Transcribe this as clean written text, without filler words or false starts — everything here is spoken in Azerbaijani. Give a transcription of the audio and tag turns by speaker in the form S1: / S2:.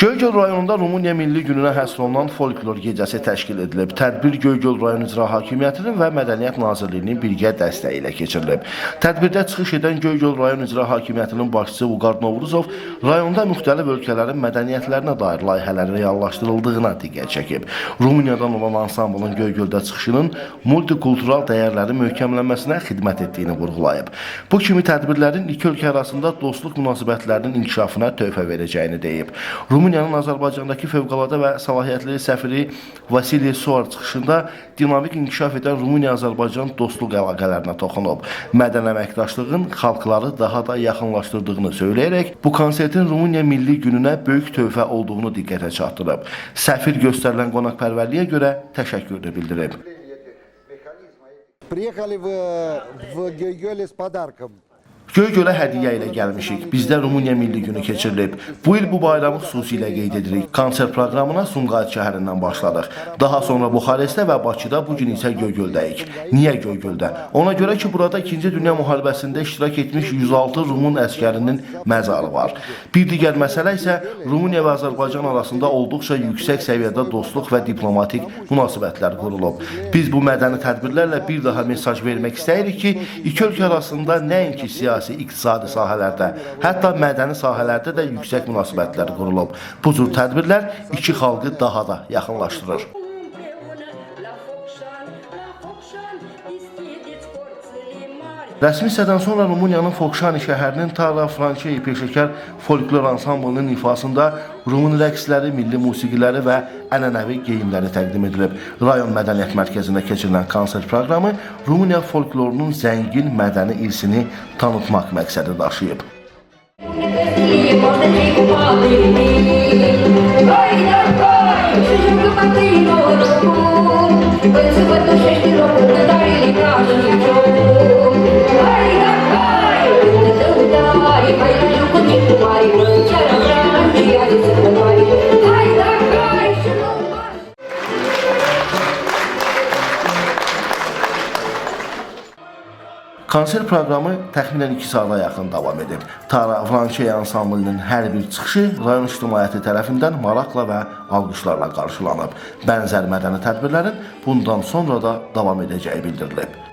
S1: Göygöl rayonunda Rumıniya Milli Gününə həsr olunan folklor gecəsi təşkil edilib. Tədbir Göygöl rayon İcra Hakimiyyətinin və Mədəniyyət Nazirliyinin birgə dəstəyi ilə keçirilib. Tədbirdə çıxış edən Göygöl rayon İcra Hakimiyyətinin başçısı Vüqar Novruzov rayonda müxtəlif ölkələrin mədəniyyətlərinə dair layihələrin reallaşdırıldığına diqqət çəkib. Rumıniyadan olan ansamblın Göygöldə çıxışının multikultural dəyərlərin möhkəmlənməsinə xidmət etdiyini vurğulayıb. Bu kimi tədbirlərin iki ölkə arasında dostluq münasibətlərinin inkişafına töhfə verəcəyini deyib. Rumıniyanın Azərbaycandakı fövqəladə və səlahiyyətli səfiri Vasiliy Suar çıxışında dinamik inkişaf edən Rumıniya-Azərbaycan dostluq əlaqələrinə toxunub. Mədən əməkdaşlığın xalqları daha da yaxınlaşdırdığını söyləyərək, bu konsertin Rumıniya Milli Gününə böyük töhfə olduğunu diqqətə çatdırıb. Səfir göstərilən qonaqpərvərliyə görə təşəkkürünü bildirib.
S2: Приехали в Göygöl с подарком.
S1: Göygölə hədiyyə ilə gəlmişik. Bizdə Rumıniya Milli Günü keçirilib. Bu il bu bayramı xüsusilə qeyd edirik. Konsert proqramına Sumqayıt şəhərindən başladıq. Daha sonra Buxarestdə və Bakıda, bugün isə Göygöldəyik. Niyə Göygöldə? Ona görə ki, burada 2-ci Dünya müharibəsində iştirak etmiş 106 Rumun əskərinin məzarı var. Bir digər məsələ isə Rumıniya və Azərbaycan arasında olduqca yüksək səviyyədə dostluq və diplomatik münasibətlər qurulub. Biz bu mədəni tədbirlərlə bir daha mesaj vermək istəyirik ki, iki ölkə arasında nəinki siyasi, iqtisadi sahələrdə, hətta mədəni sahələrdə də yüksək münasibətlər qurulub. Bu cür tədbirlər iki xalqı daha da yaxınlaşdırır. Rəsmi hissədən sonra Rumıniyanın Fokşani şəhərinin Tara Françeyi peşəkar folklor ansamblının ifasında Rumun rəqsləri, milli musiqiləri və ənənəvi geyimləri təqdim edilib. Rayon Mədəniyyət Mərkəzində keçirilən konsert proqramı Rumıniya folklorunun zəngin mədəni irsini tanıtmaq məqsədi daşıyıb. Konsert proqramı təxminən 2 saata yaxın davam edib. Tara Françeyi ansamblının hər bir çıxışı rayon ictimaiyyəti tərəfindən maraqla və alqışlarla qarşılanıb. Bənzər mədəni tədbirlərin bundan sonra da davam edəcəyi bildirilib.